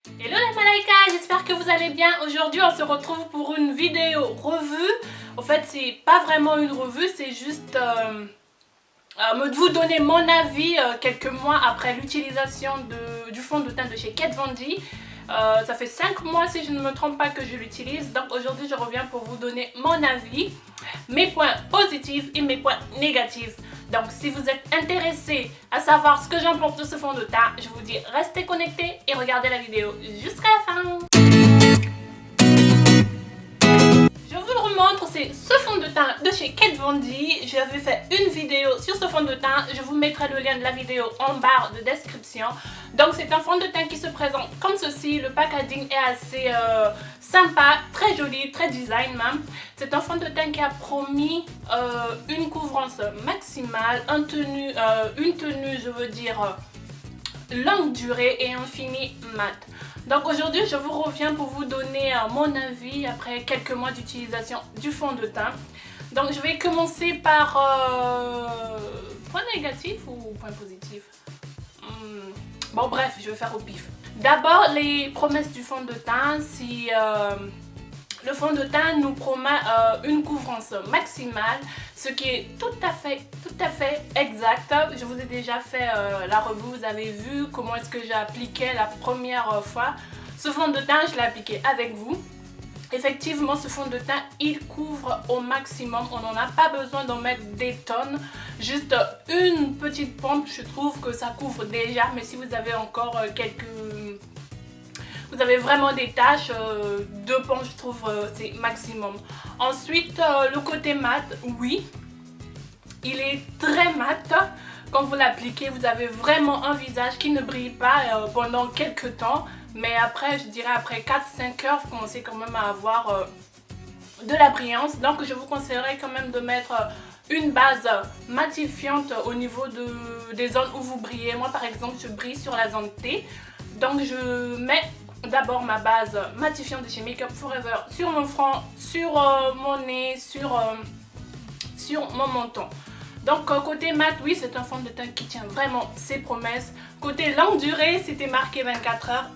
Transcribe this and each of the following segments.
Hello les Malaïkas, j'espère que vous allez bien. Aujourd'hui on se retrouve pour une vidéo revue. En fait c'est pas vraiment une revue, c'est juste vous donner mon avis quelques mois après l'utilisation du fond de teint de chez Kat Von D. Ça fait 5 mois si je ne me trompe pas que je l'utilise. Donc aujourd'hui je reviens pour vous donner mon avis, mes points positifs et mes points négatifs. Donc si vous êtes intéressé à savoir ce que j'en pense de ce fond de teint, je vous dis restez connectés et regardez la vidéo jusqu'à la fin. Je vous le remontre, c'est ce fond de teint de chez Kat Von D. J'avais fait une vidéo sur ce fond de teint, je vous mettrai le lien de la vidéo en barre de description. Donc c'est un fond de teint qui se présente comme ceci, le packaging est assez sympa, très joli, très design même. C'est un fond de teint qui a promis une couvrance maximale, une tenue je veux dire longue durée et un fini mat. Donc aujourd'hui je vous reviens pour vous donner mon avis après quelques mois d'utilisation du fond de teint. Donc je vais commencer par point négatif ou point positif. Bon bref, je vais faire au pif. D'abord les promesses du fond de teint. Si le fond de teint nous promet une couvrance maximale, ce qui est tout à fait exact. Je vous ai déjà fait la revue, vous avez vu comment est-ce que j'ai appliqué la première fois. Ce fond de teint, je l'ai appliqué avec vous. Effectivement, ce fond de teint, il couvre au maximum. On n'en a pas besoin d'en mettre des tonnes. Juste une petite pompe, je trouve que ça couvre déjà. Mais si vous avez encore vous avez vraiment des taches, deux pompes, je trouve c'est maximum. Ensuite, le côté mat, oui, il est très mat. Quand vous l'appliquez, vous avez vraiment un visage qui ne brille pas pendant quelques temps. Mais après, je dirais après 4-5 heures, vous commencez quand même à avoir de la brillance. Donc je vous conseillerais quand même de mettre une base matifiante au niveau des zones où vous brillez. Moi par exemple, je brille sur la zone T. Donc je mets d'abord ma base matifiante de chez Makeup Forever sur mon front, sur mon nez, sur mon menton. Donc côté mat, oui, c'est un fond de teint qui tient vraiment ses promesses. Côté longue durée, c'était marqué 24 heures.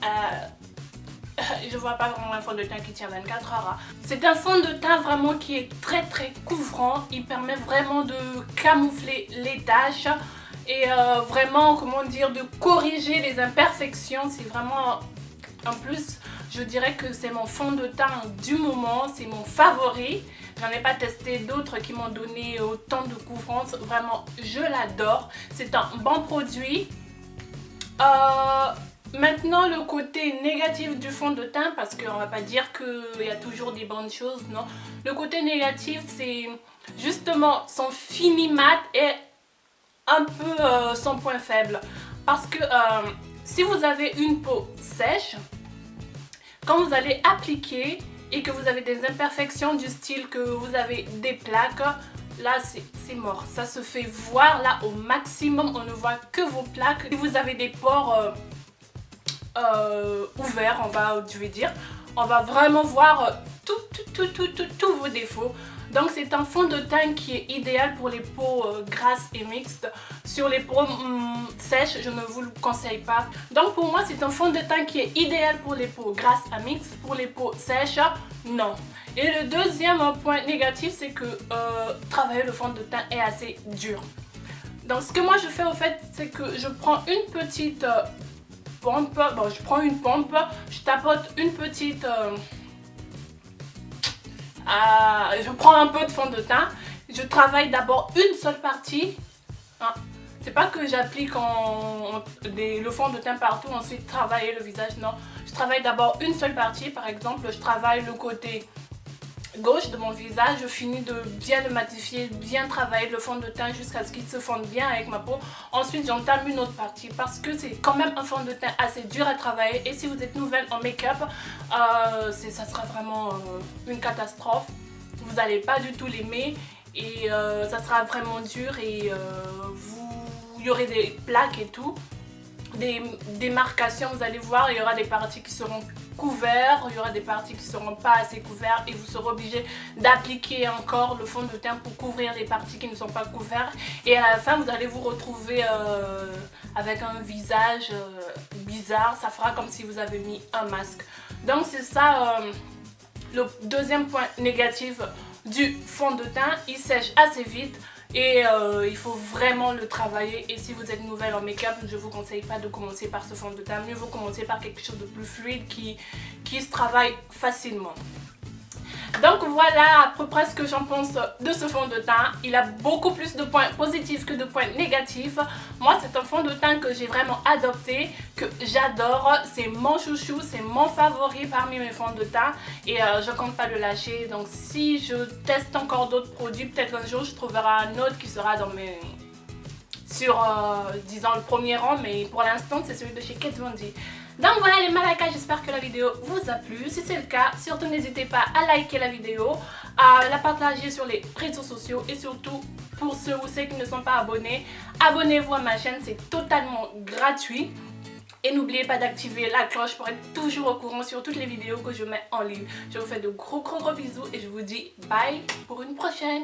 Je vois pas vraiment un fond de teint qui tient 24 heures. C'est un fond de teint vraiment qui est très couvrant. Il permet vraiment de camoufler les taches et vraiment, comment dire, de corriger les imperfections. C'est vraiment, en plus, je dirais que c'est mon fond de teint du moment. C'est mon favori. J'en ai pas testé d'autres qui m'ont donné autant de couvrance. Vraiment, je l'adore. C'est un bon produit. Maintenant, le côté négatif du fond de teint, parce qu'on va pas dire qu'il y a toujours des bonnes choses, non. Le côté négatif, c'est justement son fini mat et un peu son point faible. Parce que si vous avez une peau sèche, quand vous allez appliquer et que vous avez des imperfections du style que vous avez des plaques, là c'est mort. Ça se fait voir là au maximum, on ne voit que vos plaques. Si vous avez des pores ouverts, je vais dire, on va vraiment voir tous vos défauts. Donc c'est un fond de teint qui est idéal pour les peaux grasses et mixtes. Sur les peaux sèches, je ne vous le conseille pas. Donc pour moi c'est un fond de teint qui est idéal pour les peaux grasses à mixtes. Pour les peaux sèches, non. Et le deuxième point négatif, c'est que travailler le fond de teint est assez dur. Donc ce que moi je fais au fait, c'est que je prends une petite pompe. Bon, je prends une pompe, je tapote une petite... je prends un peu de fond de teint, je travaille d'abord une seule partie. Hein. C'est pas que j'applique le fond de teint partout, ensuite travailler le visage, non. Je travaille d'abord une seule partie, par exemple, je travaille le côté gauche de mon visage, je finis de bien le matifier, bien travailler le fond de teint jusqu'à ce qu'il se fonde bien avec ma peau. Ensuite j'entame une autre partie parce que c'est quand même un fond de teint assez dur à travailler et si vous êtes nouvelle en make-up, ça sera vraiment une catastrophe. Vous n'allez pas du tout l'aimer et ça sera vraiment dur et il y aurait des plaques et tout. des démarcations, vous allez voir, il y aura des parties qui seront couvertes, il y aura des parties qui ne seront pas assez couvertes et vous serez obligé d'appliquer encore le fond de teint pour couvrir les parties qui ne sont pas couvertes et à la fin vous allez vous retrouver avec un visage bizarre, ça fera comme si vous avez mis un masque. Donc c'est ça le deuxième point négatif du fond de teint, il sèche assez vite. Et il faut vraiment le travailler. Et si vous êtes nouvelle en make-up, je ne vous conseille pas de commencer par ce fond de teint. Mieux vaut commencer par quelque chose de plus fluide qui se travaille facilement. Donc voilà à peu près ce que j'en pense de ce fond de teint. Il a beaucoup plus de points positifs que de points négatifs. Moi c'est un fond de teint que j'ai vraiment adopté, que j'adore. C'est mon chouchou, c'est mon favori parmi mes fonds de teint. Et je compte pas le lâcher. Donc si je teste encore d'autres produits, peut-être un jour je trouverai un autre qui sera dans mes... disons le premier rang. Mais pour l'instant c'est celui de chez Kat Von D. Donc voilà les Malaika, j'espère que la vidéo vous a plu. Si c'est le cas, surtout n'hésitez pas à liker la vidéo, à la partager sur les réseaux sociaux et surtout pour ceux ou celles qui ne sont pas abonnés, abonnez-vous à ma chaîne, c'est totalement gratuit. Et n'oubliez pas d'activer la cloche pour être toujours au courant sur toutes les vidéos que je mets en ligne. Je vous fais de gros bisous et je vous dis bye pour une prochaine.